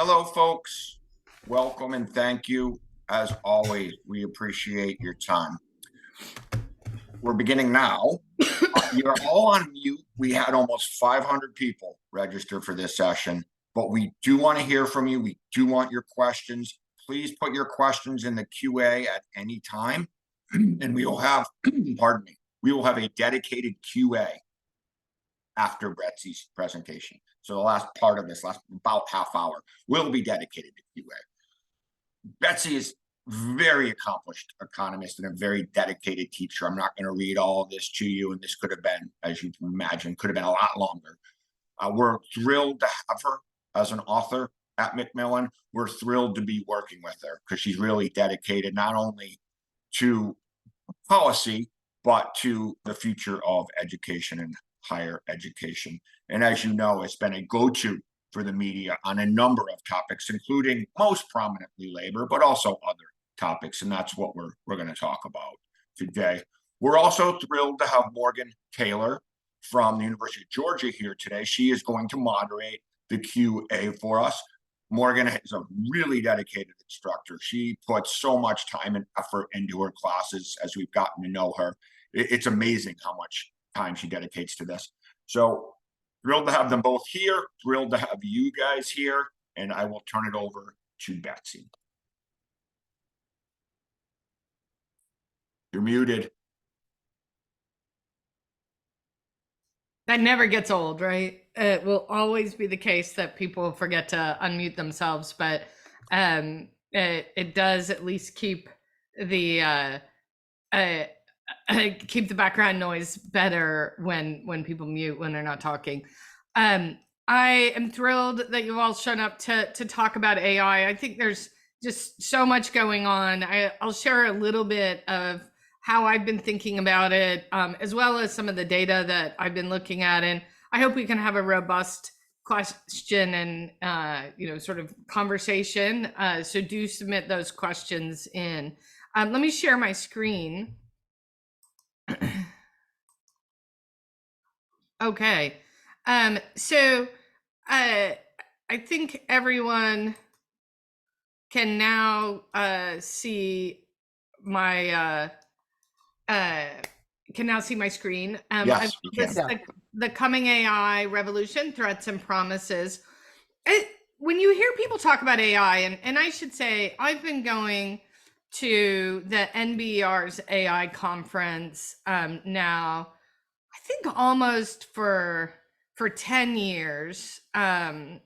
Hello, folks. Welcome and thank you. As always, we appreciate your time. We're beginning now. You're all on mute. We had almost 500 people register for this session, but we do want to hear from you. We do want your questions. Please put your questions in the QA at any time, and we will have, pardon me, we will have a dedicated QA after Betsey's presentation. So the last part of this, last about half hour, will be dedicated to QA. Betsey is very accomplished economist and a very dedicated teacher. I'm not going to read all of this to you, and this could have been, as you can imagine, could have been a lot longer. We're thrilled to have her as an author at Macmillan. We're thrilled to be working with her because she's really dedicated not only to policy, but to the future of education and higher education. And as you know, it's been a go-to for the media on a number of topics, including most prominently labor, but also other topics. And that's what we're going to talk about today. We're also thrilled to have Morgan Taylor from the University of Georgia here today. She is going to moderate the QA for us. Morgan is a really dedicated instructor. She puts so much time and effort into her classes as we've gotten to know her. It's amazing how much time she dedicates to this. So thrilled to have them both here, thrilled to have you guys here, and I will turn it over to Betsey. You're muted. That never gets old, right? It will always be the case that people forget to unmute themselves, but it does at least keep the keep the background noise better when people mute when they're not talking. I am thrilled that you've all shown up to talk about AI. I think there's just so much going on. I'll share a little bit of how I've been thinking about it, as well as some of the data that I've been looking at. And I hope we can have a robust question and sort of conversation. So do submit those questions in. Let me share my screen. Okay. So I think everyone can now see my screen. Yes, the coming AI revolution, threats and promises. When you hear people talk about AI, and I should say, I've been going to the NBER's AI conference now, I think almost for 10 years. And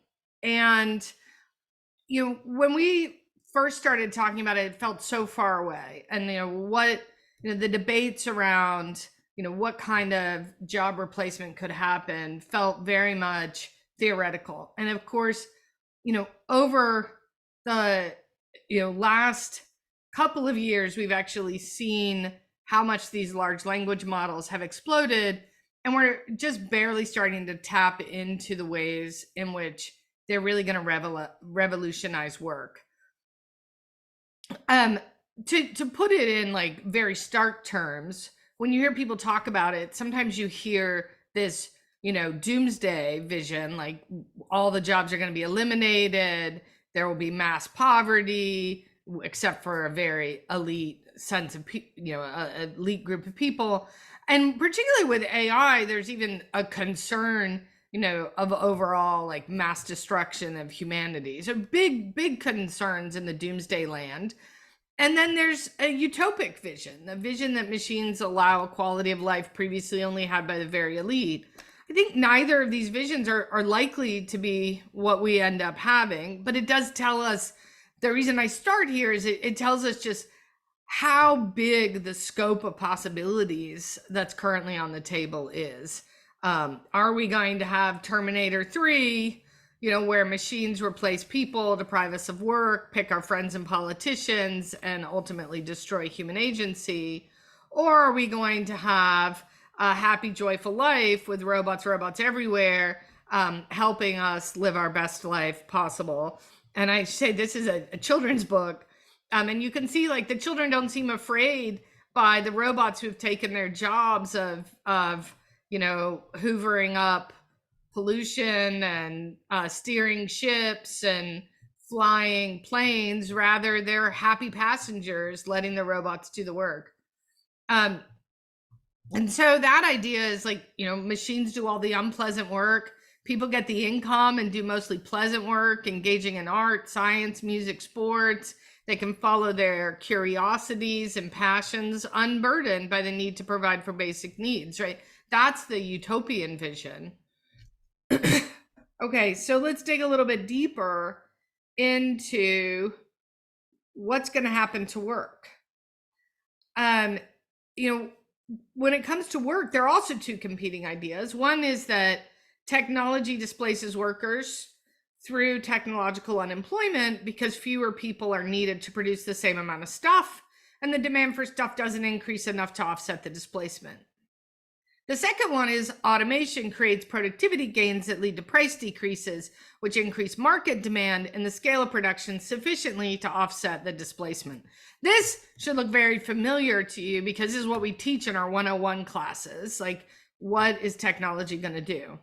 when we first started talking about it, it felt so far away. And the debates around what kind of job replacement could happen felt very much theoretical. And of course, over the last couple of years, we've actually seen how much these large language models have exploded, and we're just barely starting to tap into the ways in which they're really going to revolutionize work. To put it in like very stark terms, when you hear people talk about it, sometimes you hear this, doomsday vision, like all the jobs are going to be eliminated, there will be mass poverty, except for a very elite sense of elite group of people. And particularly with AI, there's even a concern, of overall like mass destruction of humanity. So big concerns in the doomsday land. And then there's a utopic vision, a vision that machines allow a quality of life previously only had by the very elite. I think neither of these visions are likely to be what we end up having, but it does tell us, the reason I start here is it tells us just how big the scope of possibilities that's currently on the table is. Are we going to have Terminator 3, where machines replace people, deprive us of work, pick our friends and politicians, and ultimately destroy human agency? Or are we going to have a happy, joyful life with robots everywhere, helping us live our best life possible? And I say this is a children's book, and you can see like the children don't seem afraid by the robots who've taken their jobs of hoovering up pollution and steering ships and flying planes. Rather, they're happy passengers letting the robots do the work. And so that idea is like, machines do all the unpleasant work. People get the income and do mostly pleasant work, engaging in art, science, music, sports. They can follow their curiosities and passions unburdened by the need to provide for basic needs, right? That's the utopian vision. Okay, so let's dig a little bit deeper into what's going to happen to work. When it comes to work, there are also two competing ideas. One is that technology displaces workers through technological unemployment because fewer people are needed to produce the same amount of stuff, and the demand for stuff doesn't increase enough to offset the displacement. The second one is automation creates productivity gains that lead to price decreases, which increase market demand and the scale of production sufficiently to offset the displacement. This should look very familiar to you because this is what we teach in our 101 classes. Like, what is technology going to do?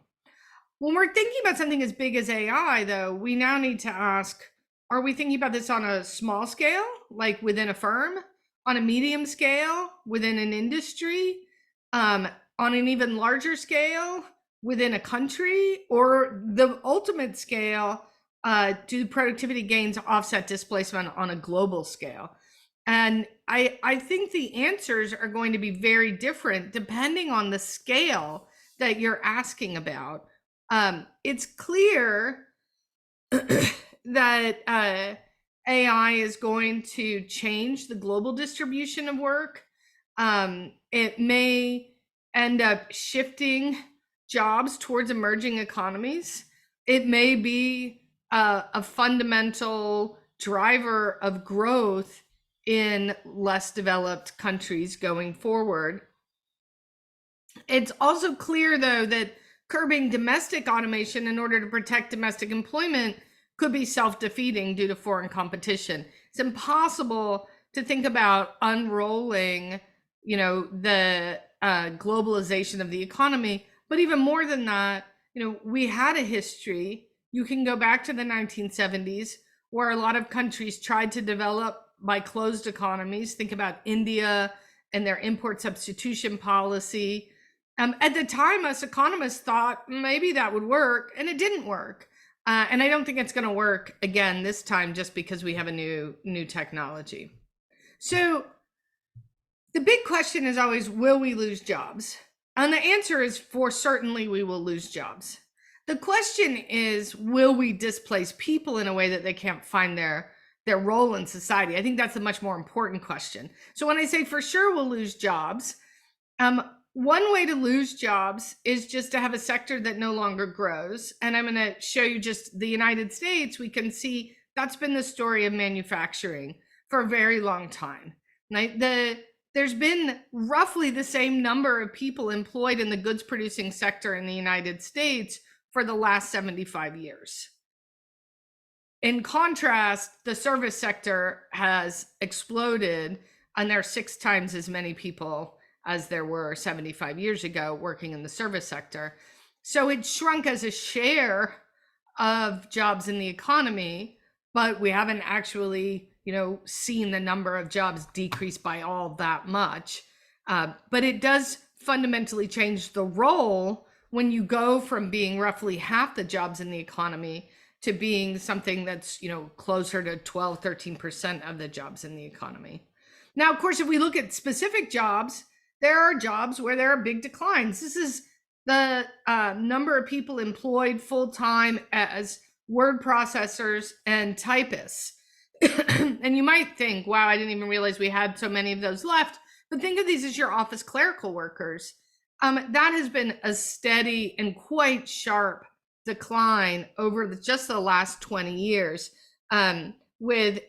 When we're thinking about something as big as AI, though, we now need to ask, are we thinking about this on a small scale, like within a firm, on a medium scale, within an industry, on an even larger scale within a country, or the ultimate scale, do productivity gains offset displacement on a global scale? And I think the answers are going to be very different depending on the scale that you're asking about. It's clear that AI is going to change the global distribution of work. It may end up shifting jobs towards emerging economies. It may be a fundamental driver of growth in less developed countries going forward. It's also clear, though, that curbing domestic automation in order to protect domestic employment could be self-defeating due to foreign competition. It's impossible to think about unrolling, the globalization of the economy. But even more than that, we had a history. You can go back to the 1970s where a lot of countries tried to develop by closed economies. Think about India and their import substitution policy. At the time, us economists thought maybe that would work, and it didn't work. And I don't think it's going to work again this time just because we have a new technology. So the big question is always, will we lose jobs? And the answer is, for certainly we will lose jobs. The question is, will we displace people in a way that they can't find their role in society? I think that's a much more important question. So when I say for sure we'll lose jobs, one way to lose jobs is just to have a sector that no longer grows. And I'm going to show you just the United States. We can see that's been the story of manufacturing for a very long time. Right? There's been roughly the same number of people employed in the goods producing sector in the United States for the last 75 years. In contrast, the service sector has exploded, and there are 6 times as many people as there were 75 years ago working in the service sector. So it shrunk as a share of jobs in the economy, but we haven't actually, seen the number of jobs decrease by all that much. But it does fundamentally change the role when you go from being roughly half the jobs in the economy to being something that's, closer to 12, 13% of the jobs in the economy. Now, of course, if we look at specific jobs, there are jobs where there are big declines. This is the number of people employed full-time as word processors and typists. And you might think, wow, I didn't even realize we had so many of those left. But think of these as your office clerical workers. That has been a steady and quite sharp decline over just the last 20 years, with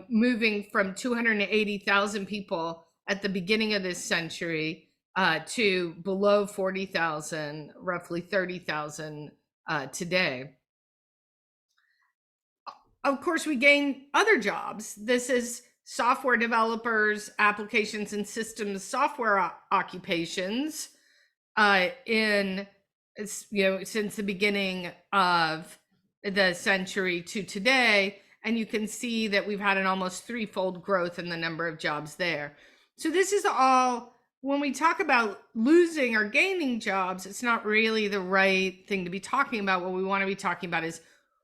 moving from 280,000 people at the beginning of this century to below 40,000, roughly 30,000 today. Of course, we gain other jobs. This is software developers, applications and systems software occupations since the beginning of the century to today. And you can see that we've had an almost threefold growth in the number of jobs there. So this is all, when we talk about losing or gaining jobs, it's not really the right thing to be talking about. What we want to be talking about is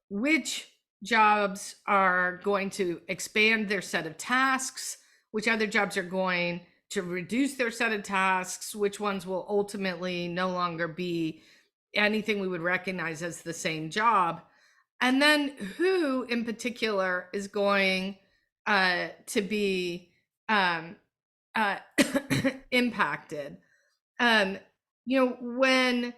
which jobs are going to expand their set of tasks, which other jobs are going to reduce their set of tasks, which ones will ultimately no longer be anything we would recognize as the same job. And then who in particular is going to be impacted. When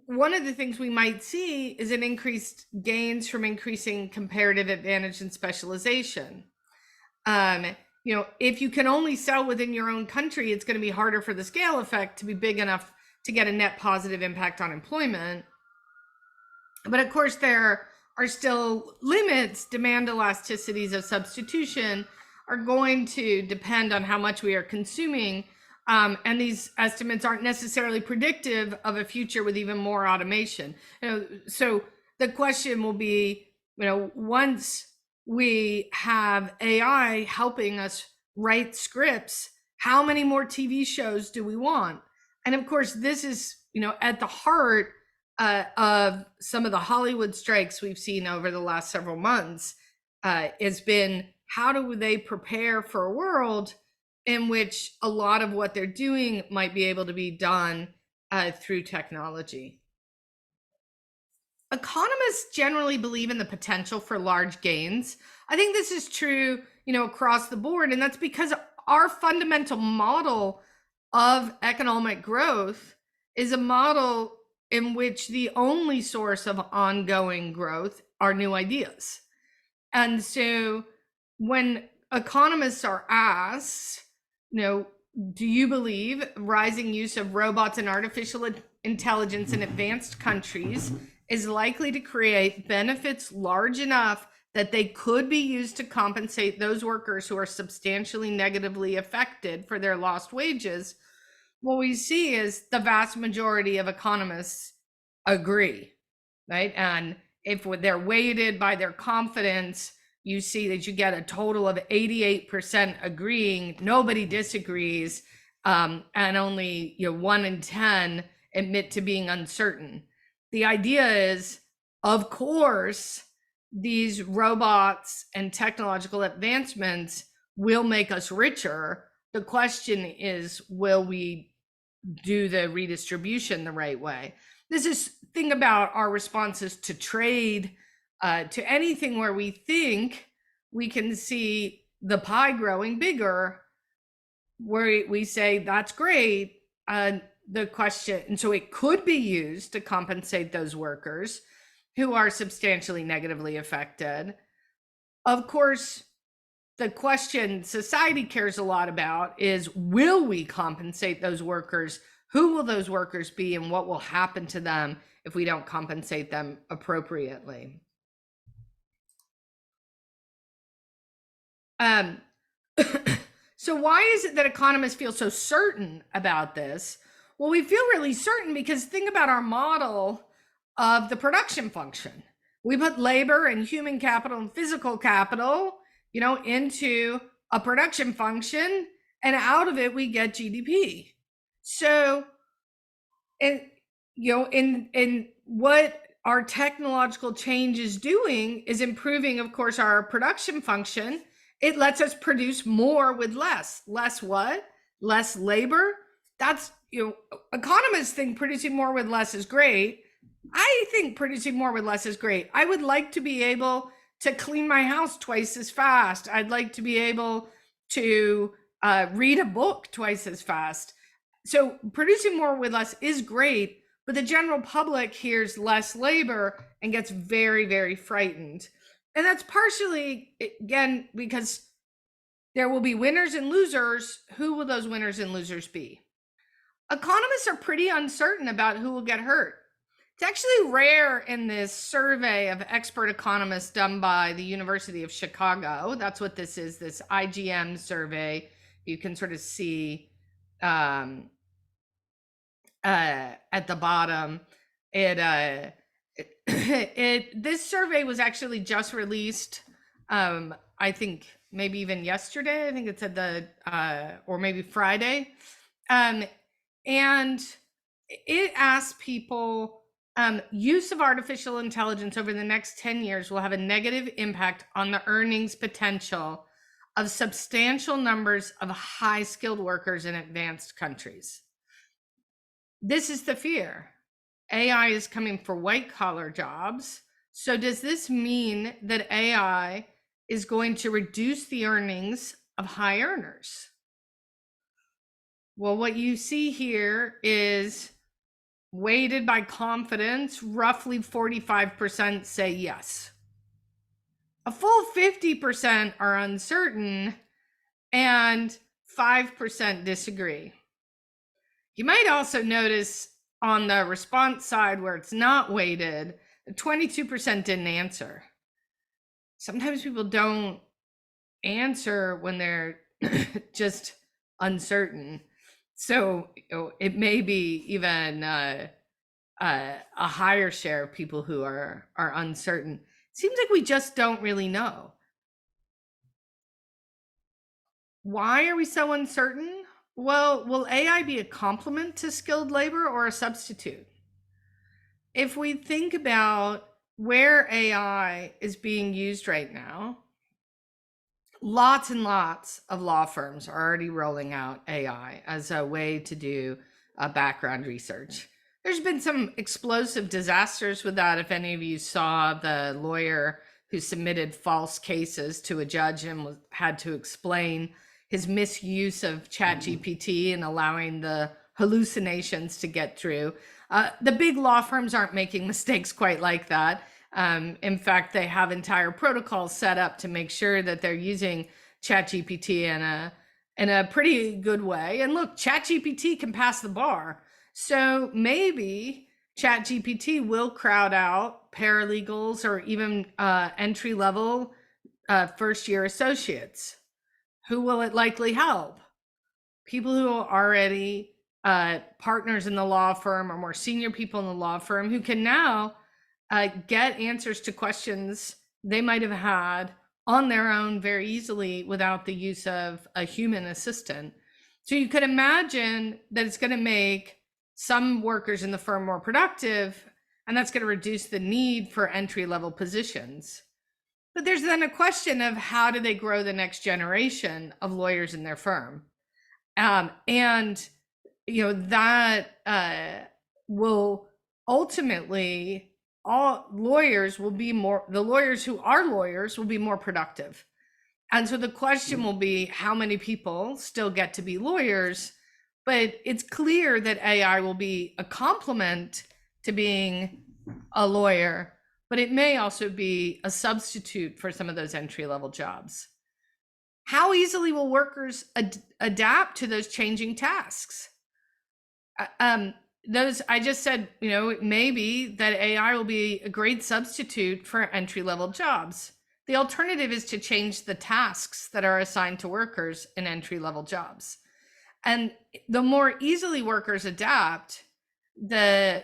one of the things we might see is an increased gains from increasing comparative advantage and specialization. If you can only sell within your own country, it's going to be harder for the scale effect to be big enough to get a net positive impact on employment. But of course, there are still limits. Demand elasticities of substitution are going to depend on how much we are consuming. And these estimates aren't necessarily predictive of a future with even more automation. So the question will be, once we have AI helping us write scripts, how many more TV shows do we want? And of course, this is, at the heart of some of the Hollywood strikes we've seen over the last several months, has been how do they prepare for a world in which a lot of what they're doing might be able to be done through technology. Economists generally believe in the potential for large gains. I think this is true, across the board, and that's because our fundamental model of economic growth is a model in which the only source of ongoing growth are new ideas. And so when economists are asked, do you believe rising use of robots and artificial intelligence in advanced countries is likely to create benefits large enough that they could be used to compensate those workers who are substantially negatively affected for their lost wages? What we see is the vast majority of economists agree, right? And if they're weighted by their confidence, you see that you get a total of 88% agreeing, nobody disagrees, and only 1 in 10 admit to being uncertain. The idea is, of course, these robots and technological advancements will make us richer. The question is, will we do the redistribution the right way? This is, think about our responses to trade, to anything where we think we can see the pie growing bigger, where we say, that's great. The question, and so it could be used to compensate those workers who are substantially negatively affected. Of course, the question society cares a lot about is, will we compensate those workers? Who will those workers be, and what will happen to them if we don't compensate them appropriately? So why is it that economists feel so certain about this? Well, we feel really certain because think about our model of the production function. We put labor and human capital and physical capital, into a production function, and out of it we get GDP. So, in what our technological change is doing is improving, of course, our production function. It lets us produce more with less. Less what? Less labor. That's, economists think producing more with less is great. I think producing more with less is great. I would like to be able to clean my house twice as fast. I'd like to be able to read a book twice as fast. So producing more with less is great, but the general public hears less labor and gets very, very frightened. And that's partially, again, because there will be winners and losers. Who will those winners and losers be? Economists are pretty uncertain about who will get hurt. It's actually rare in this survey of expert economists done by the University of Chicago. That's what this is, this IGM survey. You can sort of see at the bottom. This survey was actually just released I think maybe even yesterday, I think it said or maybe Friday. And it asked people, use of artificial intelligence over the next 10 years will have a negative impact on the earnings potential of substantial numbers of high skilled workers in advanced countries. This is the fear. AI is coming for white collar jobs. So does this mean that AI is going to reduce the earnings of high earners? Well, what you see here is weighted by confidence, roughly 45% say yes. A full 50% are uncertain, and 5% disagree. You might also notice on the response side where it's not weighted, 22% didn't answer. Sometimes people don't answer when they're just uncertain. So it may be even a higher share of people who are uncertain. It seems like we just don't really know. Why are we so uncertain? Well, will AI be a complement to skilled labor or a substitute? If we think about where AI is being used right now, lots and lots of law firms are already rolling out AI as a way to do background research. There's been some explosive disasters with that. If any of you saw the lawyer who submitted false cases to a judge and had to explain his misuse of ChatGPT and allowing the hallucinations to get through. The big law firms aren't making mistakes quite like that. In fact, they have entire protocols set up to make sure that they're using ChatGPT in a pretty good way. And look, ChatGPT can pass the bar. So maybe ChatGPT will crowd out paralegals or even entry-level first-year associates. Who will it likely help? People who are already partners in the law firm or more senior people in the law firm who can now get answers to questions they might have had on their own very easily without the use of a human assistant. So you could imagine that it's going to make some workers in the firm more productive, and that's going to reduce the need for entry-level positions. But there's then a question of how do they grow the next generation of lawyers in their firm? And, you know, that will ultimately, all lawyers will be more, the lawyers who are lawyers will be more productive. And so the question will be how many people still get to be lawyers, but it's clear that AI will be a complement to being a lawyer, but it may also be a substitute for some of those entry-level jobs. How easily will workers adapt to those changing tasks? Those I just said, you know, it may be that AI will be a great substitute for entry-level jobs. The alternative is to change the tasks that are assigned to workers in entry-level jobs. And the more easily workers adapt, the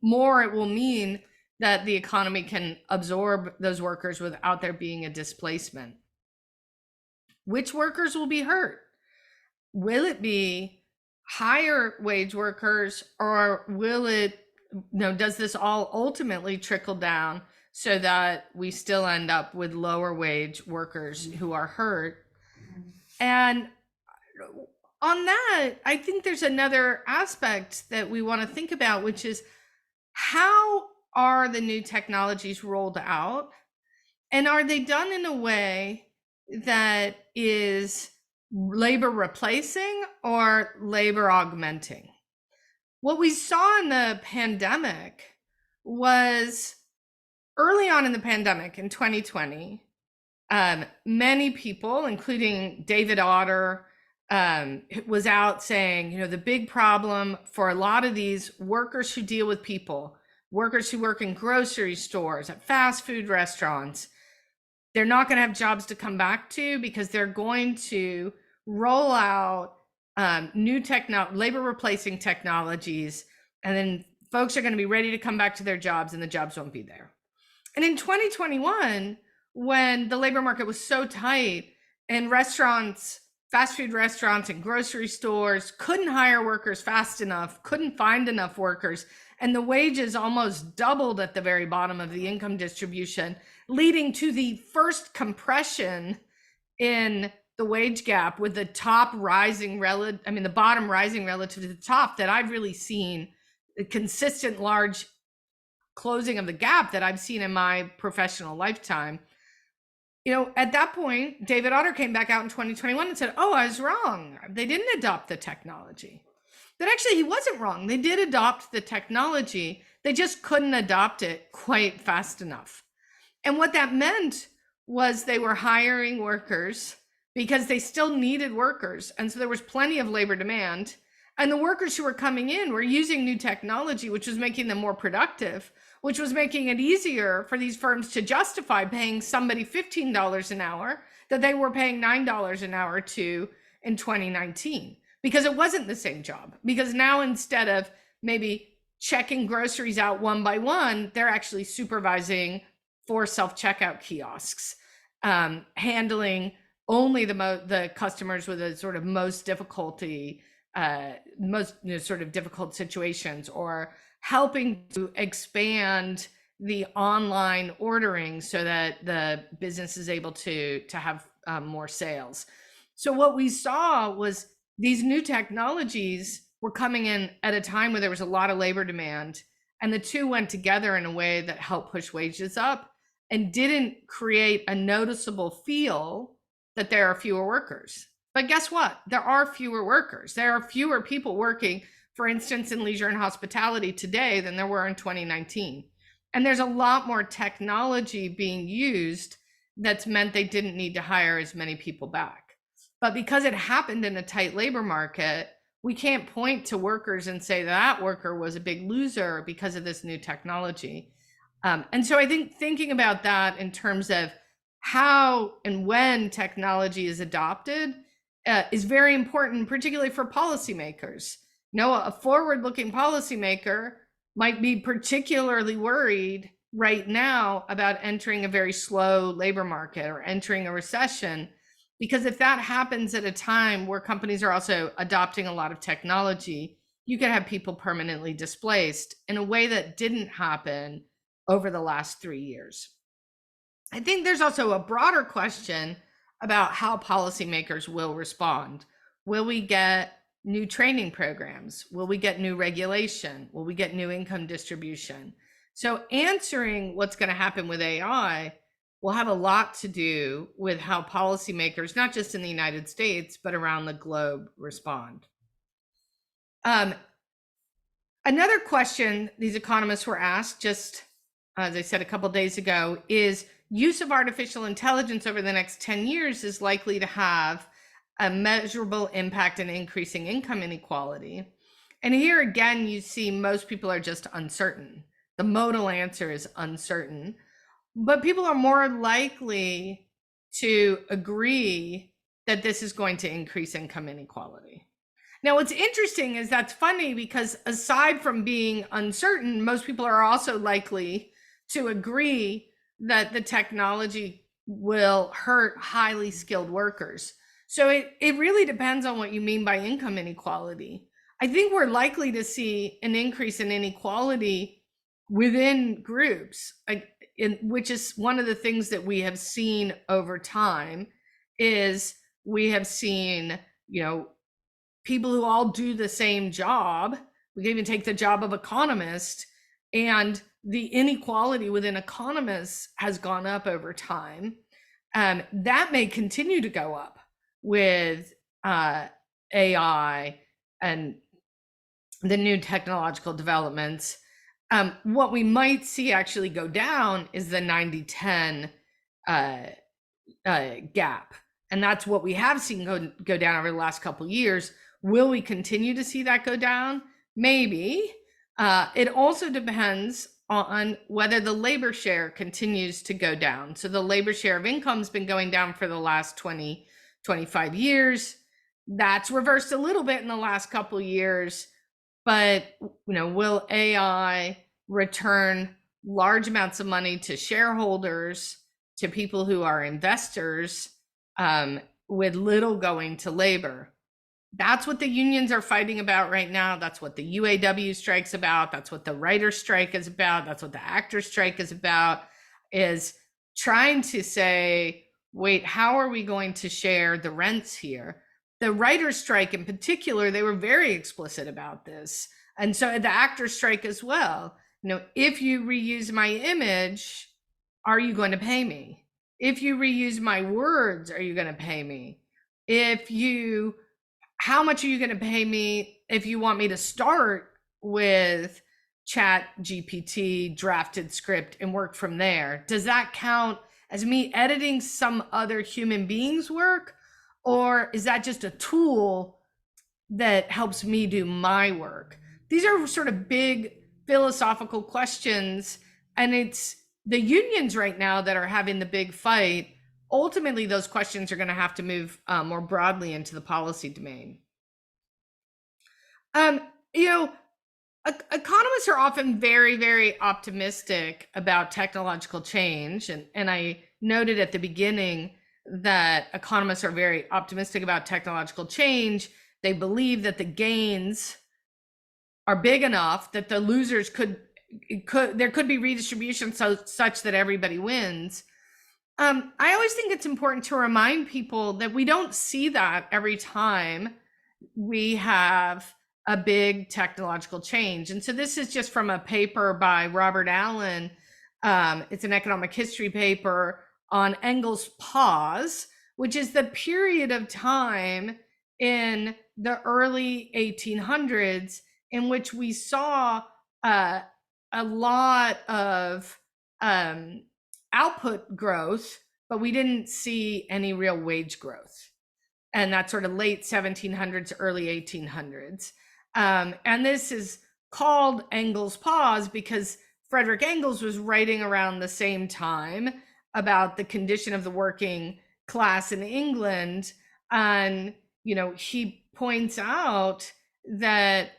more it will mean that the economy can absorb those workers without there being a displacement. Which workers will be hurt? Will it be higher wage workers, or will it, you know, does this all ultimately trickle down so that we still end up with lower wage workers who are hurt? And on that, I think there's another aspect that we want to think about, which is how are the new technologies rolled out? And are they done in a way that is labor replacing or labor augmenting? What we saw in the pandemic was early on in the pandemic in 2020, many people, including David Otter, was out saying, you know, the big problem for a lot of these workers who deal with people, workers who work in grocery stores, at fast food restaurants, they're not going to have jobs to come back to because they're going to roll out new labor replacing technologies, and then folks are going to be ready to come back to their jobs and the jobs won't be there. And in 2021, when the labor market was so tight and restaurants, fast food restaurants and grocery stores couldn't hire workers fast enough, couldn't find enough workers, and the wages almost doubled at the very bottom of the income distribution, leading to the first compression in the wage gap, with the top rising the bottom rising relative to the top, that I've really seen. A consistent large closing of the gap that I've seen in my professional lifetime. At that point, David Otter came back out in 2021 and said, "Oh, I was wrong. They didn't adopt the technology." But actually, he wasn't wrong. They did adopt the technology. They just couldn't adopt it quite fast enough. And what that meant was they were hiring workers because they still needed workers. And so there was plenty of labor demand. And the workers who were coming in were using new technology, which was making them more productive, which was making it easier for these firms to justify paying somebody $15 an hour that they were paying $9 an hour to in 2019, because it wasn't the same job. Because now, instead of maybe checking groceries out one by one, they're actually supervising 4 self-checkout kiosks, handling only the customers with the sort of most difficulty, most sort of difficult situations, or helping to expand the online ordering so that the business is able to have more sales. So what we saw was these new technologies were coming in at a time where there was a lot of labor demand, and the two went together in a way that helped push wages up and didn't create a noticeable feel that there are fewer workers. But guess what? There are fewer workers. There are fewer people working, for instance, in leisure and hospitality today than there were in 2019. And there's a lot more technology being used that's meant they didn't need to hire as many people back. But because it happened in a tight labor market, we can't point to workers and say that worker was a big loser because of this new technology. And so I think thinking about that in terms of how and when technology is adopted is very important, particularly for policymakers. A forward-looking policymaker might be particularly worried right now about entering a very slow labor market or entering a recession, because if that happens at a time where companies are also adopting a lot of technology, you could have people permanently displaced in a way that didn't happen over the last 3 years. I think there's also a broader question about how policymakers will respond. Will we get new training programs? Will we get new regulation? Will we get new income distribution? So answering what's going to happen with AI will have a lot to do with how policymakers, not just in the United States, but around the globe, respond. Another question these economists were asked, just as I said a couple of days ago, is use of artificial intelligence over the next 10 years is likely to have a measurable impact in increasing income inequality. And here again, you see most people are just uncertain. The modal answer is uncertain, but people are more likely to agree that this is going to increase income inequality. Now, what's interesting is that's funny, because aside from being uncertain, most people are also likely to agree that the technology will hurt highly skilled workers. So it really depends on what you mean by income inequality. I think we're likely to see an increase in inequality within groups, which is one of the things that we have seen over time. Is we have seen, people who all do the same job. We can even take the job of economist, and the inequality within economists has gone up over time. That may continue to go up with AI and the new technological developments. What we might see actually go down is the 90-10 gap. And that's what we have seen go down over the last couple of years. Will we continue to see that go down? Maybe. It also depends on whether the labor share continues to go down. So the labor share of income has been going down for the last 20, 25 years. That's reversed a little bit in the last couple of years. But, will AI return large amounts of money to shareholders to people who are investors, with little going to labor. That's what the unions are fighting about right now. That's what the UAW strike's about. That's what the writer's strike is about. That's what the actor's strike is about, is trying to say, wait, how are we going to share the rents here? The writer's strike in particular, they were very explicit about this. And so the actor's strike as well. If you reuse my image, are you going to pay me? If you reuse my words, are you going to pay me? How much are you going to pay me if you want me to start with Chat GPT drafted script and work from there? Does that count as me editing some other human being's work? Or is that just a tool that helps me do my work? These are sort of big philosophical questions, and it's the unions right now that are having the big fight. Ultimately, those questions are going to have to move more broadly into the policy domain. Economists are often very, very optimistic about technological change. And I noted at the beginning that economists are very optimistic about technological change. They believe that the gains are big enough that the losers there could be redistribution such that everybody wins. I always think it's important to remind people that we don't see that every time we have a big technological change. And so this is just from a paper by Robert Allen. It's an economic history paper on Engels' pause, which is the period of time in the early 1800s in which we saw a lot of output growth, but we didn't see any real wage growth. And that's sort of late 1700s, early 1800s. And this is called Engels' pause because Frederick Engels was writing around the same time about the condition of the working class in England. And, he points out that,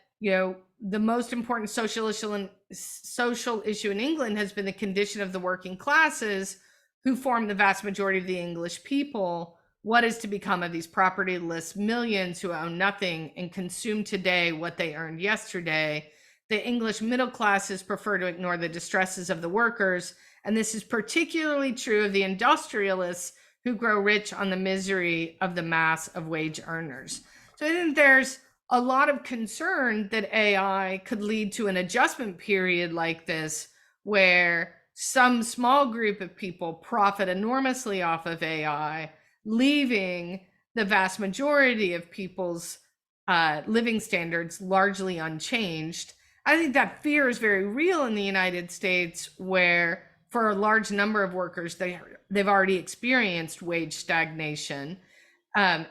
the most important social issue in England has been the condition of the working classes, who form the vast majority of the English people. What is to become of these propertyless millions who own nothing and consume today what they earned yesterday? The English middle classes prefer to ignore the distresses of the workers, and this is particularly true of the industrialists who grow rich on the misery of the mass of wage earners. So I think there's a lot of concern that AI could lead to an adjustment period like this, where some small group of people profit enormously off of AI, leaving the vast majority of people's living standards largely unchanged. I think that fear is very real in the United States, where for a large number of workers, they've already experienced wage stagnation. And,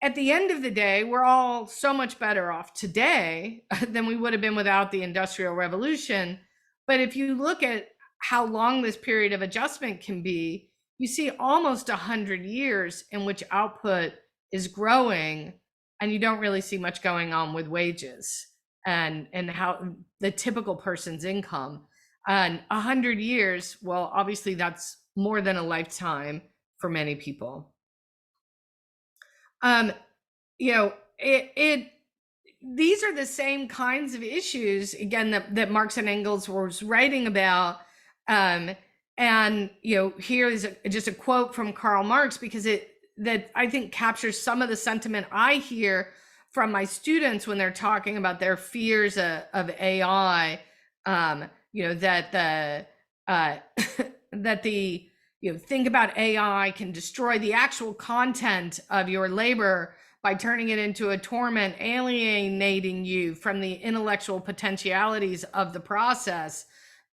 at the end of the day, we're all so much better off today than we would have been without the Industrial Revolution. But if you look at how long this period of adjustment can be, you see almost 100 years in which output is growing, and you don't really see much going on with wages and how the typical person's income. And 100 years, well, obviously that's more than a lifetime for many people. These are the same kinds of issues, again, that Marx and Engels was writing about. And here is just a quote from Karl Marx, because that I think captures some of the sentiment I hear from my students when they're talking about their fears of AI. Think about AI can destroy the actual content of your labor by turning it into a torment, alienating you from the intellectual potentialities of the process,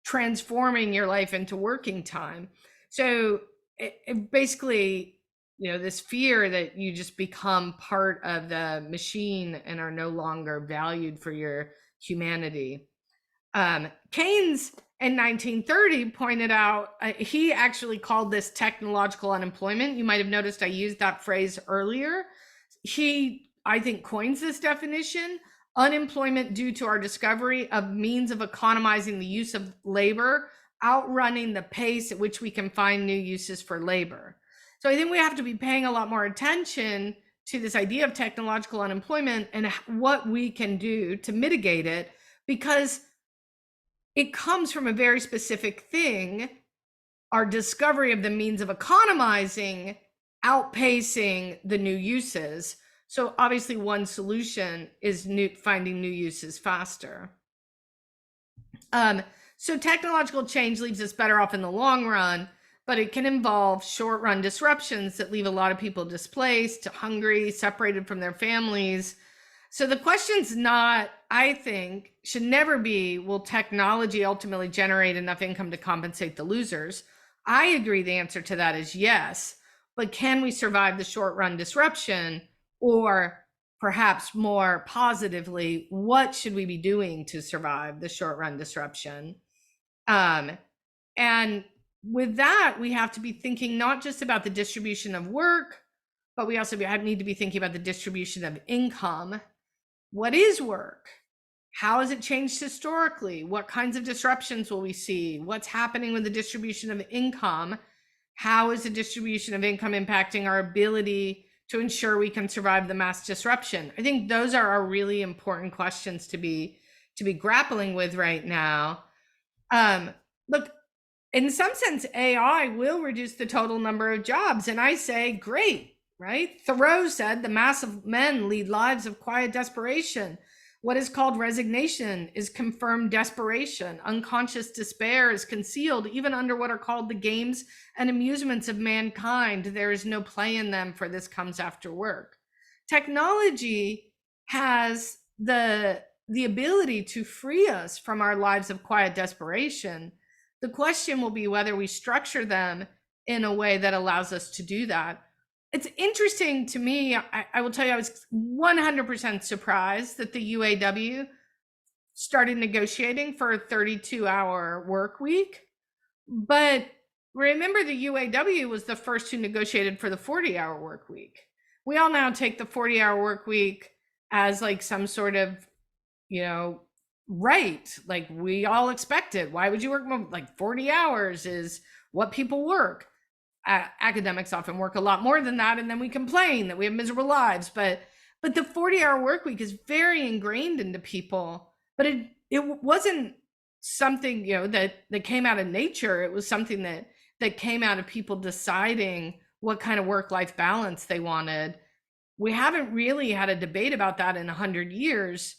transforming your life into working time. So it basically, this fear that you just become part of the machine and are no longer valued for your humanity. Keynes in 1930 pointed out, he actually called this technological unemployment. You might have noticed I used that phrase earlier. He, I think, coins this definition: unemployment due to our discovery of means of economizing the use of labor outrunning the pace at which we can find new uses for labor. So I think we have to be paying a lot more attention to this idea of technological unemployment and what we can do to mitigate it, because it comes from a very specific thing, our discovery of the means of economizing outpacing the new uses. So obviously one solution is finding new uses faster. So technological change leaves us better off in the long run, but it can involve short-run disruptions that leave a lot of people displaced, hungry, separated from their families. So the question's not, I think, should never be, will technology ultimately generate enough income to compensate the losers? I agree the answer to that is yes, but can we survive the short-run disruption? Or perhaps more positively, what should we be doing to survive the short-run disruption? And with that, we have to be thinking not just about the distribution of work, but we also need to be thinking about the distribution of income. What is work? How has it changed historically? What kinds of disruptions will we see? What's happening with the distribution of income? How is the distribution of income impacting our ability to ensure we can survive the mass disruption? I think those are our really important questions to be grappling with right now. Look, in some sense, AI will reduce the total number of jobs. And I say, great, right? Thoreau said the mass of men lead lives of quiet desperation. What is called resignation is confirmed desperation. Unconscious despair is concealed even under what are called the games and amusements of mankind. There is no play in them, for this comes after work. Technology has the ability to free us from our lives of quiet desperation. The question will be whether we structure them in a way that allows us to do that. It's interesting to me, I will tell you, I was 100% surprised that the UAW started negotiating for a 32-hour work week. But remember, the UAW was the first who negotiated for the 40-hour work week. We all now take the 40-hour work week as like some sort of, right, like we all expect it. Why would you work more? Like 40 hours is what people work. Academics often work a lot more than that, and then we complain that we have miserable lives. But the 40-hour work week is very ingrained into people. But it wasn't something that came out of nature. It was something that came out of people deciding what kind of work-life balance they wanted. We haven't really had a debate about that in 100 years.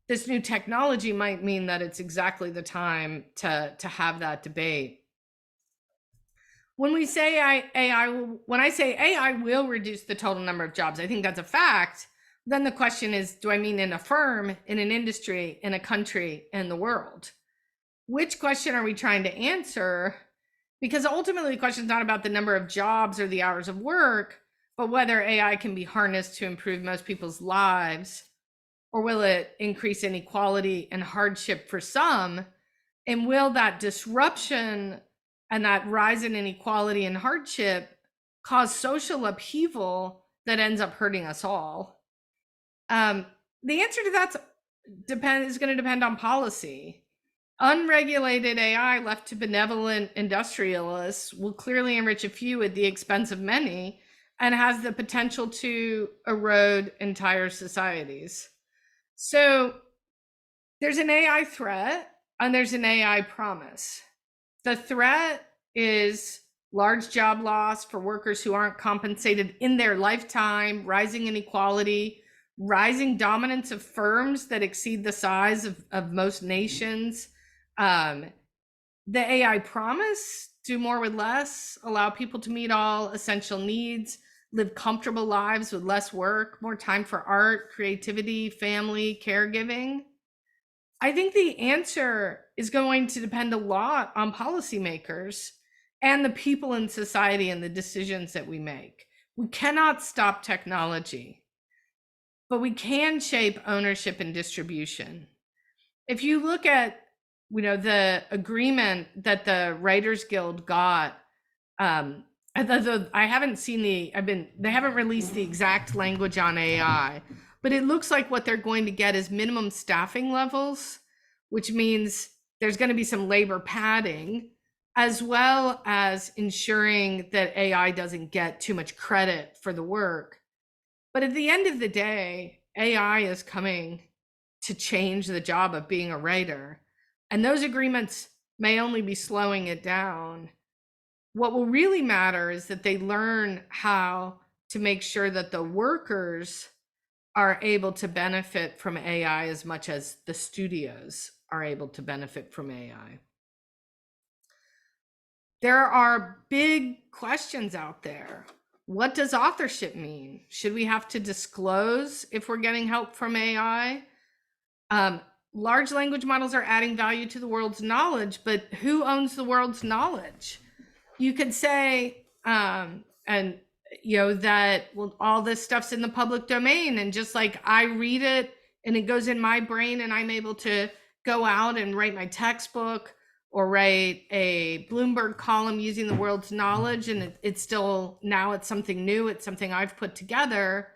This new technology might mean that it's exactly the time to have that debate. When we say when I say AI will reduce the total number of jobs, I think that's a fact. Then the question is, do I mean in a firm, in an industry, in a country, in the world? Which question are we trying to answer? Because ultimately the question is not about the number of jobs or the hours of work, but whether AI can be harnessed to improve most people's lives, or will it increase inequality and hardship for some? And will that disruption and that rise in inequality and hardship cause social upheaval that ends up hurting us all? The answer to that is going to depend on policy. Unregulated AI left to benevolent industrialists will clearly enrich a few at the expense of many, and has the potential to erode entire societies. So there's an AI threat and there's an AI promise. The threat is large job loss for workers who aren't compensated in their lifetime, rising inequality, rising dominance of firms that exceed the size of most nations. The AI promise, do more with less, allow people to meet all essential needs, live comfortable lives with less work, more time for art, creativity, family, caregiving. I think the answer is going to depend a lot on policymakers and the people in society and the decisions that we make. We cannot stop technology, but we can shape ownership and distribution. If you look at, the agreement that the Writers Guild got, I haven't seen they haven't released the exact language on AI, but it looks like what they're going to get is minimum staffing levels, which means there's going to be some labor padding, as well as ensuring that AI doesn't get too much credit for the work. But at the end of the day, AI is coming to change the job of being a writer. And those agreements may only be slowing it down. What will really matter is that they learn how to make sure that the workers are able to benefit from AI as much as the studios are able to benefit from AI. There are big questions out there. What does authorship mean? Should we have to disclose if we're getting help from AI? Large language models are adding value to the world's knowledge, but who owns the world's knowledge? You could say, and you know, that, well, all this stuff's in the public domain, and just like I read it and it goes in my brain and I'm able to go out and write my textbook or write a Bloomberg column using the world's knowledge, and it's still, now it's something new, it's something I've put together.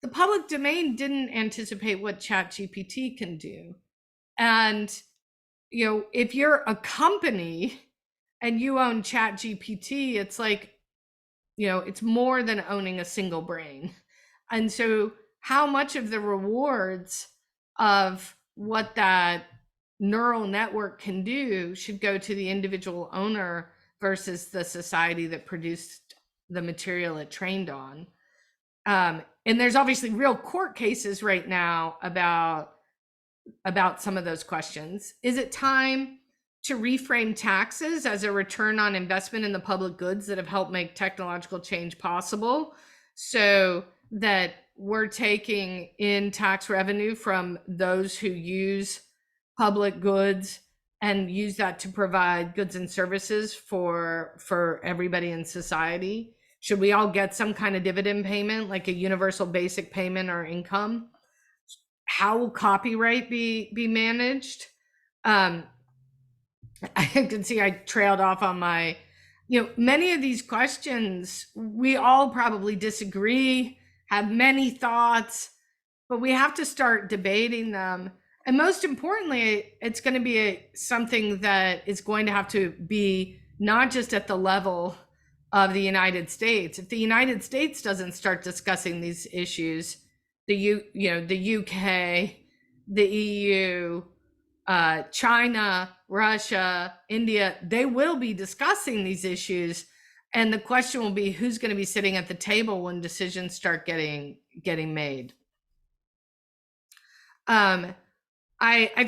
The public domain didn't anticipate what ChatGPT can do. And, you know, if you're a company and you own ChatGPT, it's like, you know, it's more than owning a single brain. And so how much of the rewards of what that neural network can do should go to the individual owner versus the society that produced the material it trained on. And there's obviously real court cases right now about some of those questions. Is it time to reframe taxes as a return on investment in the public goods that have helped make technological change possible, so that we're taking in tax revenue from those who use public goods and use that to provide goods and services for everybody in society? Should we all get some kind of dividend payment, like a universal basic payment or income? How will copyright be managed? I can see I trailed off on my, you know, many of these questions, we all probably disagree, have many thoughts, but we have to start debating them. And most importantly, it's going to be something that is going to have to be not just at the level of the United States. If the United States doesn't start discussing these issues, the UK, the EU, China, Russia, India, they will be discussing these issues. And the question will be, who's going to be sitting at the table when decisions start getting made? I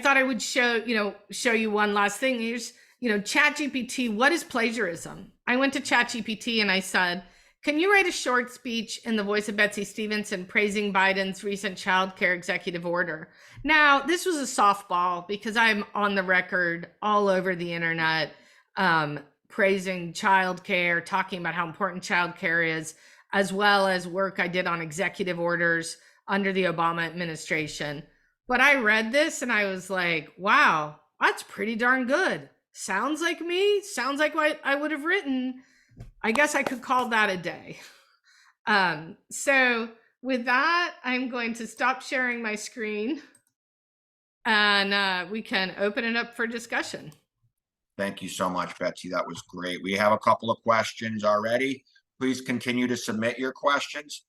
thought I would show you one last thing. Here's, ChatGPT, what is plagiarism? I went to ChatGPT and I said, can you write a short speech in the voice of Betsey Stevenson praising Biden's recent childcare executive order? Now, this was a softball because I'm on the record all over the internet praising childcare, talking about how important childcare is, as well as work I did on executive orders under the Obama administration. But I read this and I was like, wow, that's pretty darn good. Sounds like me, sounds like what I would have written. I guess I could call that a day. So with that, I'm going to stop sharing my screen and we can open it up for discussion. Thank you so much, Betsy. That was great. We have a couple of questions already. Please continue to submit your questions.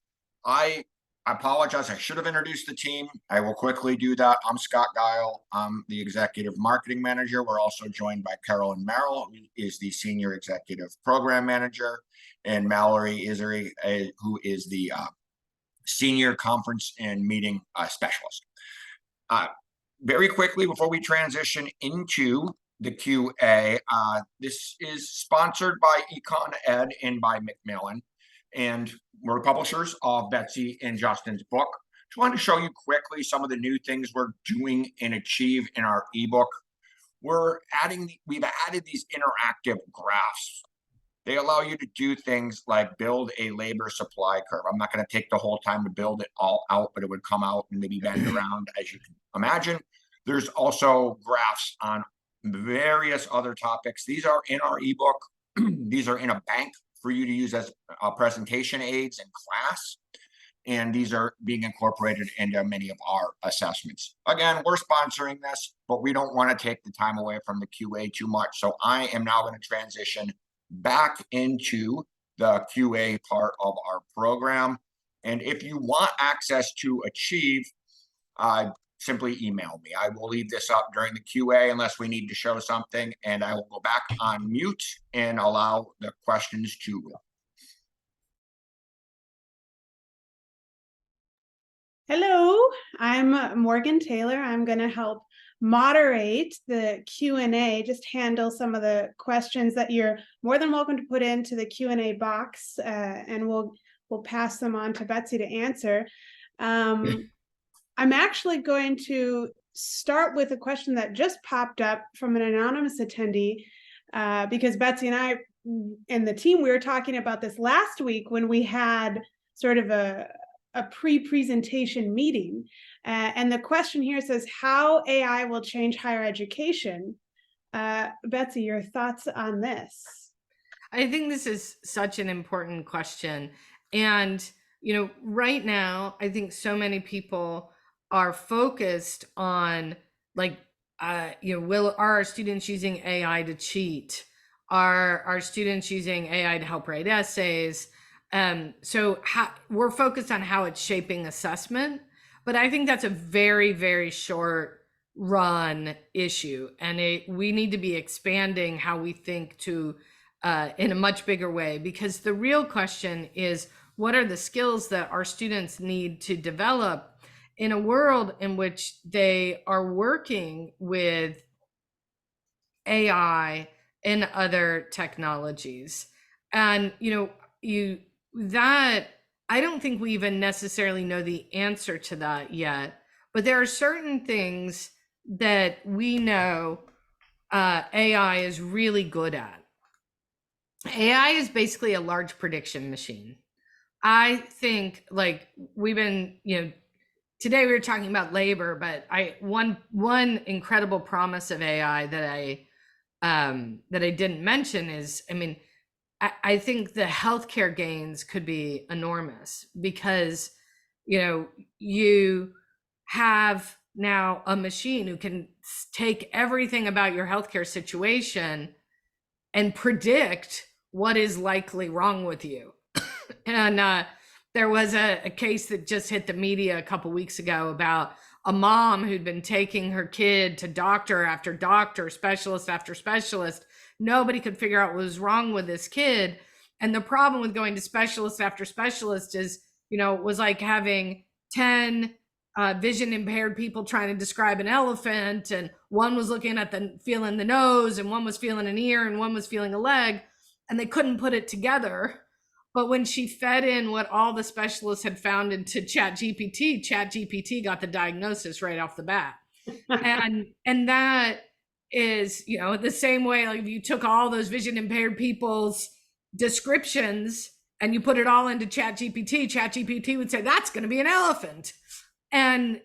I apologize. I should have introduced the team. I will quickly do that. I'm Scott Guile. I'm the Executive Marketing Manager. We're also joined by Carolyn Merrill, who is the Senior Executive Program Manager, and Mallory Isery, who is the Senior Conference and Meeting Specialist. Very quickly, before we transition into the QA, this is sponsored by EconEd and by Macmillan, and we're publishers of Betsy and Justin's book. Just wanted to show you quickly some of the new things we're doing and achieve in our ebook. We've added these interactive graphs. They allow you to do things like build a labor supply curve. I'm not going to take the whole time to build it all out, but it would come out and maybe bend around, as you can imagine. There's also graphs on various other topics. These are in our ebook. These are in a bank for you to use as presentation aids in class. and these are being incorporated into many of our assessments. Again, we're sponsoring this, but we don't want to take the time away from the QA too much. So I am now going to transition back into the QA part of our program. And if you want access to Achieve, simply email me. I will leave this up during the QA unless we need to show something, and I will go back on mute and allow the questions to roll. Hello, I'm Morgan Taylor. I'm going to help moderate the Q&A, just handle some of the questions that you're more than welcome to put into the Q&A box, and we'll pass them on to Betsy to answer. I'm actually going to start with a question that just popped up from an anonymous attendee, because Betsy and I and the team, we were talking about this last week when we had sort of a pre-presentation meeting. And the question here says, how AI will change higher education? Betsy, your thoughts on this? I think this is such an important question. And, you know, right now, I think so many people are focused on like, you know, are our students using AI to cheat? Are our students using AI to help write essays? So we're focused on how it's shaping assessment, but I think that's a very, very short run issue. And we need to be expanding how we think to in a much bigger way, because the real question is, what are the skills that our students need to develop in a world in which they are working with AI and other technologies? And, you know, that I don't think we even necessarily know the answer to that yet, but there are certain things that we know AI is really good at. AI is basically a large prediction machine. I think, like, we've been, you know, today we were talking about labor, but one incredible promise of AI that I didn't mention is, I mean, I think the healthcare gains could be enormous, because, you know, you have now a machine who can take everything about your healthcare situation and predict what is likely wrong with you. And there was a case that just hit the media a couple weeks ago about a mom who'd been taking her kid to doctor after doctor, specialist after specialist. Nobody could figure out what was wrong with this kid. And the problem with going to specialist after specialist is, you know, it was like having 10 vision impaired people trying to describe an elephant, and one was looking at feeling the nose, and one was feeling an ear, and one was feeling a leg, and they couldn't put it together. But when she fed in what all the specialists had found into ChatGPT got the diagnosis right off the bat. and that is, you know, the same way, like, if you took all those vision impaired people's descriptions and you put it all into ChatGPT would say that's going to be an elephant. And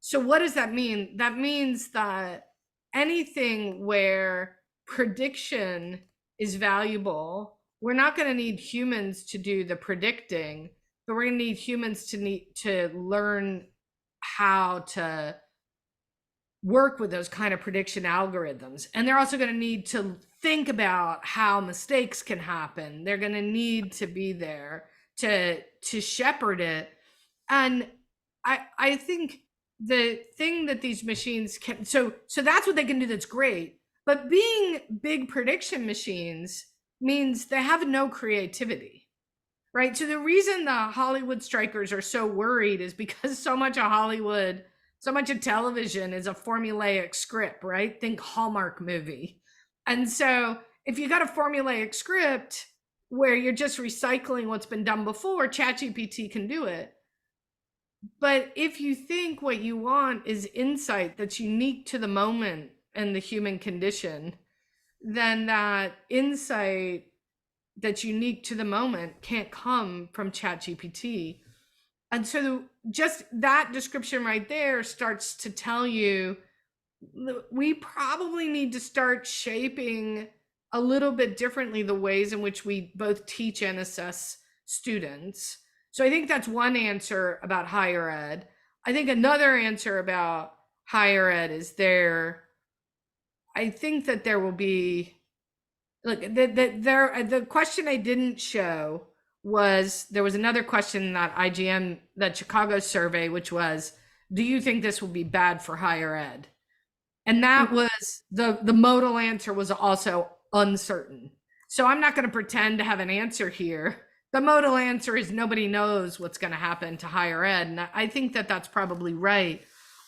so what does that mean? That means that anything where prediction is valuable, we're not going to need humans to do the predicting, but we're going to need humans to learn how to work with those kind of prediction algorithms. And they're also going to need to think about how mistakes can happen. They're going to need to be there to shepherd it. And I think the thing that these machines can, so that's what they can do, that's great. But being big prediction machines means they have no creativity, right? So the reason the Hollywood strikers are so worried is because so much of Hollywood, so much of television is a formulaic script, right? Think Hallmark movie. And so if you got a formulaic script where you're just recycling what's been done before, ChatGPT can do it. But if you think what you want is insight that's unique to the moment and the human condition, then that insight that's unique to the moment can't come from ChatGPT. And so just that description right there starts to tell you we probably need to start shaping a little bit differently the ways in which we both teach and assess students. So I think that's one answer about higher ed. I think another answer about higher ed is I think that there will be, look, the question I didn't show was, there was another question in that that Chicago survey, which was, do you think this will be bad for higher ed? And that was the modal answer was also uncertain. So I'm not going to pretend to have an answer here. The modal answer is nobody knows what's going to happen to higher ed. And I think that that's probably right.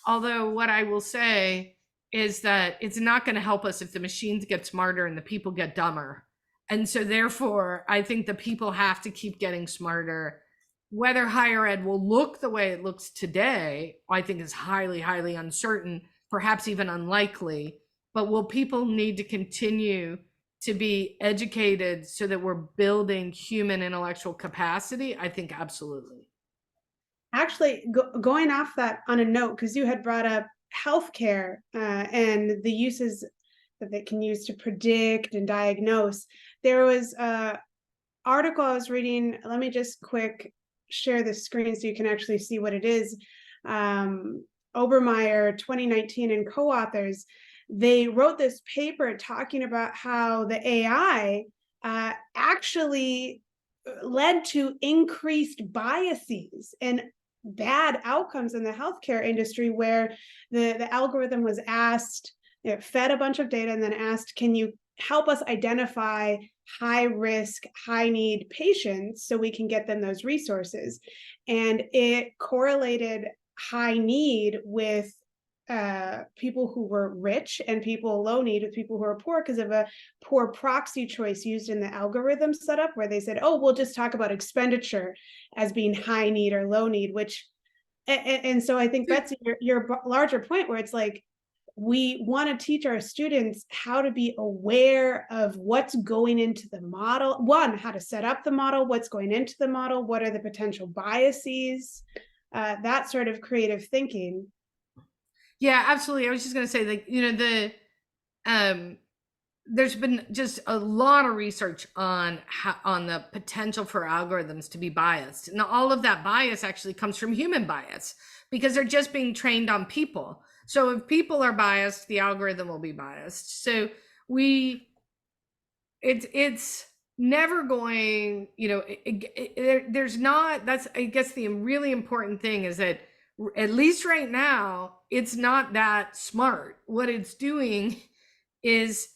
Although what I will say is that it's not going to help us if the machines get smarter and the people get dumber. And so therefore, I think the people have to keep getting smarter. Whether higher ed will look the way it looks today, I think is highly, highly uncertain, perhaps even unlikely. But will people need to continue to be educated so that we're building human intellectual capacity? I think absolutely. Actually, going off that on a note, because you had brought up healthcare and the uses that they can use to predict and diagnose. There was an article I was reading. Let me just quick share the screen so you can actually see what it is. Obermeyer, 2019, and co-authors, they wrote this paper talking about how the AI actually led to increased biases and bad outcomes in the healthcare industry, where the algorithm was asked, fed a bunch of data and then asked, can you help us identify high risk, high need patients so we can get them those resources? And it correlated high need with people who were rich and people low need with people who are poor, because of a poor proxy choice used in the algorithm setup, where they said, oh, we'll just talk about expenditure as being high need or low need, which, and so I think Betsey, your larger point, where it's like, we want to teach our students how to be aware of what's going into the model. One, how to set up the model, what's going into the model, what are the potential biases, that sort of creative thinking. Yeah, absolutely. I was just going to say, like, there's been just a lot of research on the potential for algorithms to be biased. Now, all of that bias actually comes from human bias, because they're just being trained on people. So if people are biased, the algorithm will be biased. So it's never going, there's not, that's, I guess the really important thing is that, at least right now, it's not that smart. What it's doing is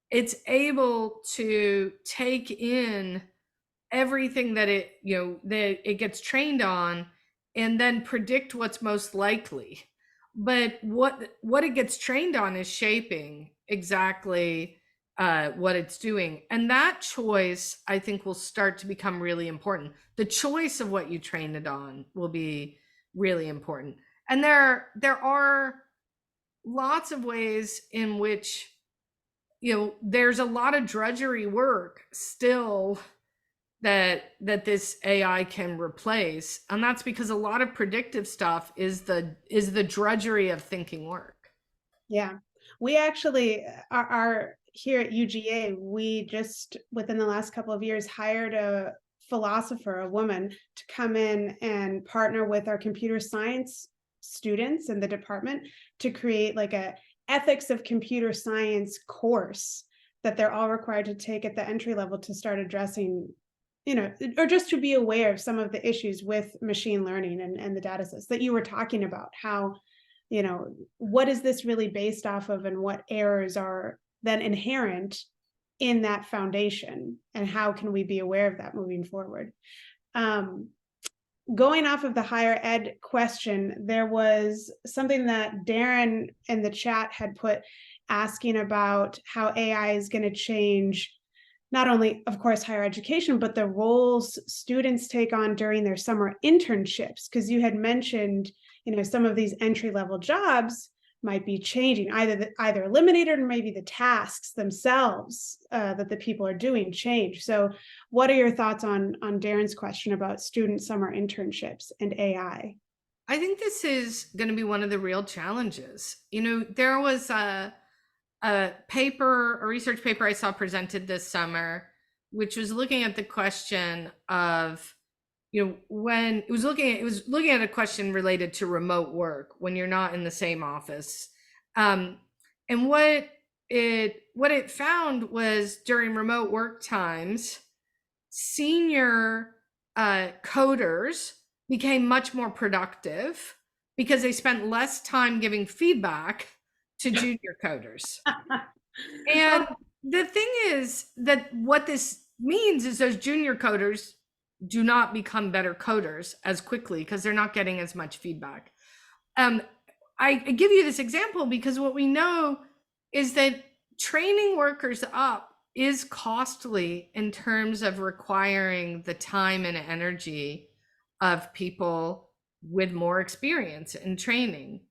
it's able to take in everything that it gets trained on and then predict what's most likely. But what it gets trained on is shaping exactly what it's doing. And that choice, I think, will start to become really important. The choice of what you train it on will be really important. And there are lots of ways in which, there's a lot of drudgery work still that this AI can replace. And that's because a lot of predictive stuff is the drudgery of thinking work. Yeah, we actually are here at UGA. We just, within the last couple of years, hired a philosopher, a woman, to come in and partner with our computer science students in the department to create like a ethics of computer science course that they're all required to take at the entry level to start addressing, or just to be aware of some of the issues with machine learning and the data sets that you were talking about. How, what is this really based off of, and what errors are then inherent in that foundation, and how can we be aware of that moving forward? Going off of the higher ed question, there was something that Darren in the chat had put, asking about how AI is going to change not only, of course, higher education, but the roles students take on during their summer internships. Because you had mentioned, some of these entry-level jobs might be changing, either eliminated, or maybe the tasks themselves that the people are doing change. So what are your thoughts on Darren's question about student summer internships and AI? I think this is going to be one of the real challenges. There was a research paper I saw presented this summer, which was looking at the question of when it was looking at a question related to remote work when you're not in the same office. And what it found was during remote work times, senior coders became much more productive because they spent less time giving feedback to junior coders. And the thing is that what this means is those junior coders do not become better coders as quickly because they're not getting as much feedback. I give you this example because what we know is that training workers up is costly in terms of requiring the time and energy of people with more experience in training.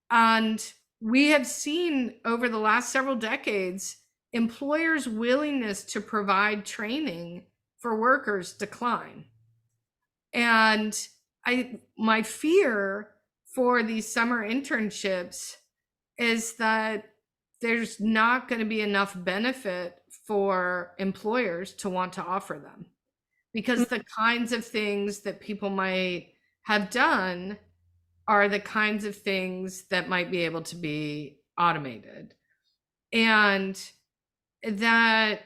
And we have seen over the last several decades, employers' willingness to provide training for workers decline. And my fear for these summer internships is that there's not going to be enough benefit for employers to want to offer them, because the kinds of things that people might have done are the kinds of things that might be able to be automated. And that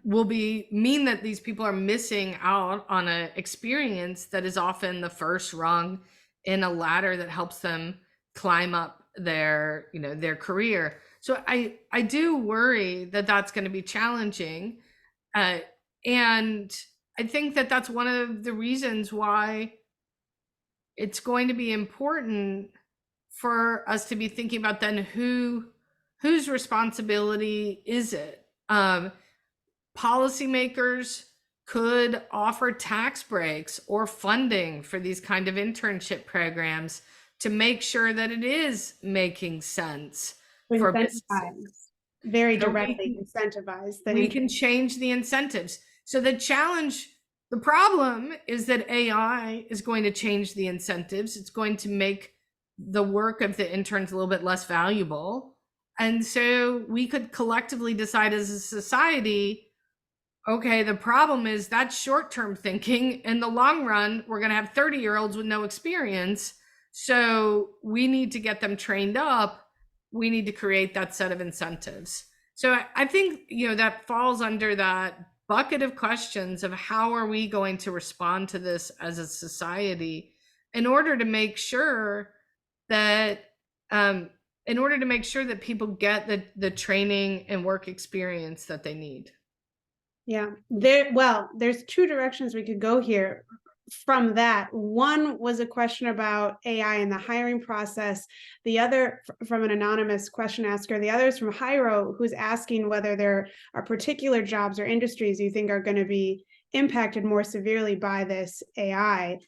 will mean that these people are missing out on an experience that is often the first rung in a ladder that helps them climb up their career. So I do worry that that's going to be challenging, and I think that that's one of the reasons why it's going to be important for us to be thinking about then whose responsibility is it. Policymakers could offer tax breaks or funding for these kind of internship programs to make sure that it is making sense for businesses. Very directly incentivize. We can change the incentives. So the problem is that AI is going to change the incentives. It's going to make the work of the interns a little bit less valuable. And so we could collectively decide as a society, okay, the problem is that's short-term thinking. In the long run, we're going to have 30-year-olds with no experience. So we need to get them trained up. We need to create that set of incentives. So I think, that falls under that bucket of questions of how are we going to respond to this as a society in order to make sure that people get the training and work experience that they need. Yeah, there's two directions we could go here from that. One was a question about AI and the hiring process. The other from an anonymous question asker. The other is from Jairo, who's asking whether there are particular jobs or industries you think are going to be impacted more severely by this AI.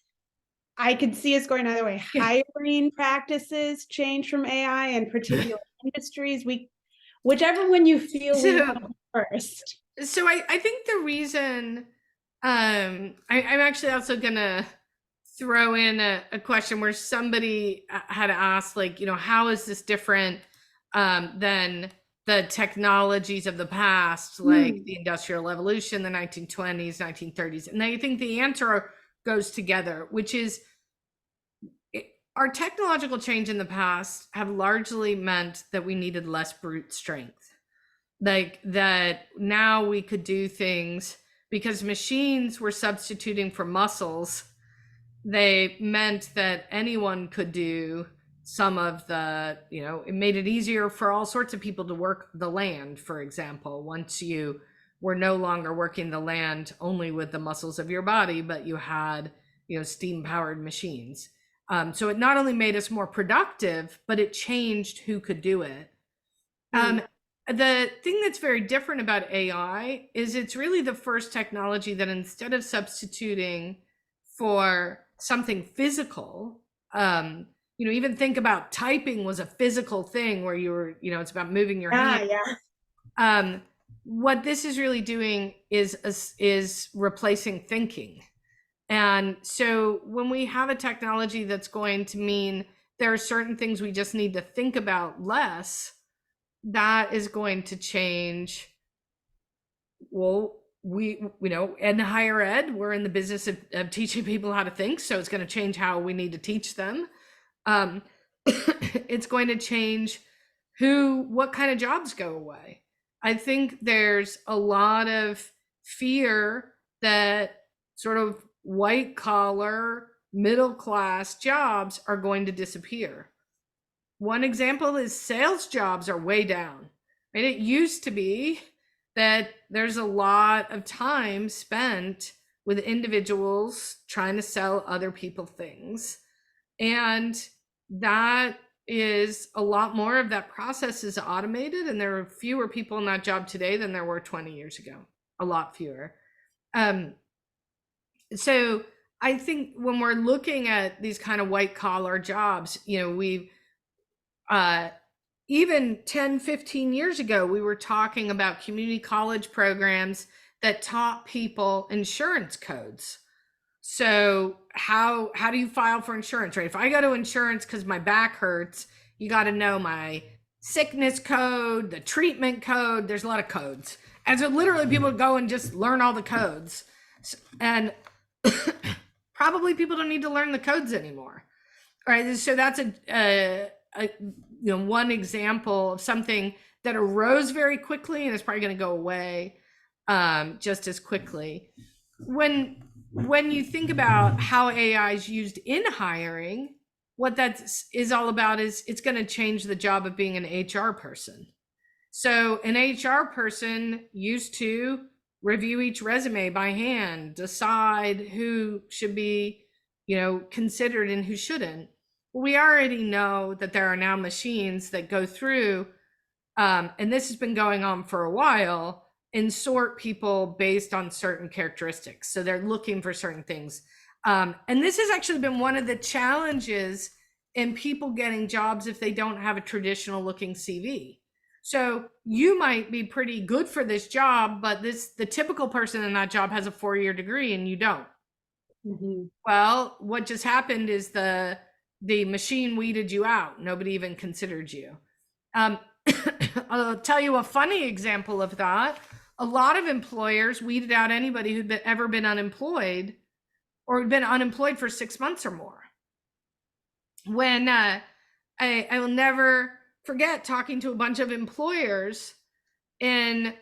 I could see us going either way. Hiring practices change from AI and particular industries. Whichever one you feel we want first. So I think the reason I'm actually also gonna throw in a question where somebody had asked, how is this different than the technologies of the past, like the Industrial Revolution, the 1920s, 1930s? And I think the answer goes together, which is our technological change in the past have largely meant that we needed less brute strength. Like that now we could do things because machines were substituting for muscles. They meant that anyone could do some of the, it made it easier for all sorts of people to work the land, for example. Once you were no longer working the land only with the muscles of your body, but you had, steam powered machines. So it not only made us more productive, but it changed who could do it. The thing that's very different about AI is it's really the first technology that instead of substituting for something physical, even think about typing was a physical thing where you were, it's about moving your hand. Yeah. What this is really doing is replacing thinking. And so when we have a technology that's going to mean there are certain things we just need to think about less, that is going to change, in higher ed, we're in the business of teaching people how to think. So it's going to change how we need to teach them. It's going to change what kind of jobs go away. I think there's a lot of fear that sort of white collar, middle class jobs are going to disappear. One example is sales jobs are way down. Right? It used to be that there's a lot of time spent with individuals trying to sell other people things. And that is a lot more of that process is automated, and there are fewer people in that job today than there were 20 years ago, a lot fewer. So I think when we're looking at these kind of white collar jobs, we've even 10, 15 years ago, we were talking about community college programs that taught people insurance codes. So how do you file for insurance, right? If I go to insurance because my back hurts, you got to know my sickness code, the treatment code. There's a lot of codes. And so literally people go and just learn all the codes. And probably people don't need to learn the codes anymore. All right. So that's one example of something that arose very quickly and is probably going to go away just as quickly. When you think about how AI is used in hiring, what that is all about is it's going to change the job of being an HR person. So an HR person used to review each resume by hand, decide who should be, considered and who shouldn't. We already know that there are now machines that go through, and this has been going on for a while, and sort people based on certain characteristics. So they're looking for certain things. And this has actually been one of the challenges in people getting jobs if they don't have a traditional looking CV. So you might be pretty good for this job, but the typical person in that job has a 4-year degree and you don't. Mm-hmm. Well, what just happened is the machine weeded you out. Nobody even considered you. I'll tell you a funny example of that. A lot of employers weeded out anybody who'd ever been unemployed or had been unemployed for 6 months or more. When I will never forget talking to a bunch of employers in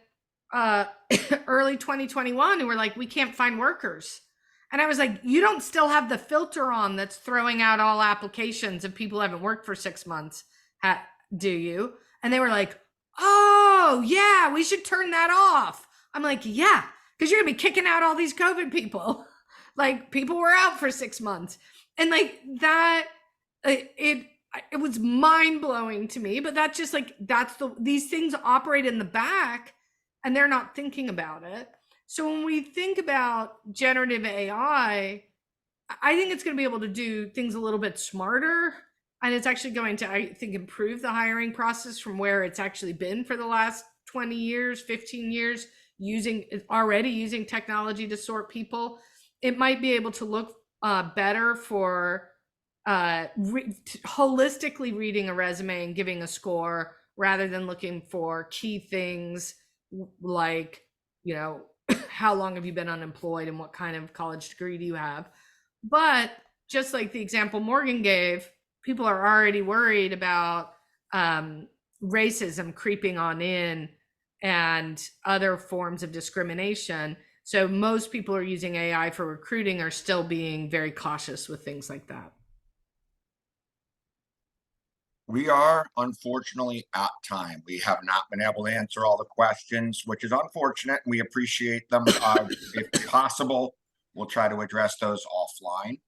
early 2021 who were like, we can't find workers. And I was like, you don't still have the filter on that's throwing out all applications of people who haven't worked for 6 months, do you? And they were like, oh, yeah, we should turn that off. I'm like, yeah, because you're going to be kicking out all these COVID people. Like, people were out for 6 months. And like that, it was mind blowing to me, but that's just like, these things operate in the back and they're not thinking about it. So when we think about generative AI, I think it's going to be able to do things a little bit smarter. And it's actually going to, I think, improve the hiring process from where it's actually been for the last 20 years, 15 years, using technology to sort people. It might be able to look better for holistically reading a resume and giving a score rather than looking for key things like, how long have you been unemployed and what kind of college degree do you have? But just like the example Morgan gave, people are already worried about racism creeping on in and other forms of discrimination. So most people who are using AI for recruiting are still being very cautious with things like that. We are unfortunately at time. We have not been able to answer all the questions, which is unfortunate. We appreciate them. If possible, we'll try to address those offline.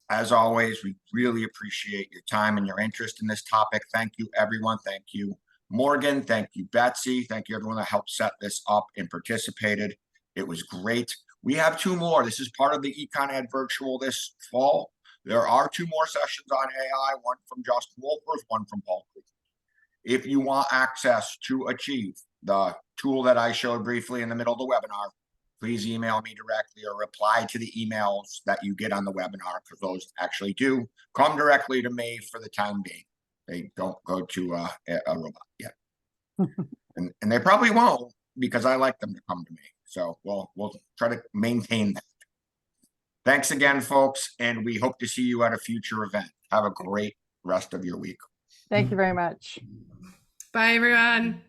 As always, we really appreciate your time and your interest in this topic. Thank you, everyone. Thank you, Morgan. Thank you, Betsy. Thank you, everyone that helped set this up and participated. It was great. We have 2 more. This is part of the EconEd virtual this fall. There are 2 more sessions on AI, one from Justin Wolfers, one from Paul Krug. If you want access to Achieve, the tool that I showed briefly in the middle of the webinar, please email me directly or reply to the emails that you get on the webinar, because those actually do come directly to me for the time being. They don't go to a robot yet. and they probably won't, because I like them to come to me. So we'll try to maintain that. Thanks again, folks, and we hope to see you at a future event. Have a great rest of your week. Thank you very much. Bye, everyone.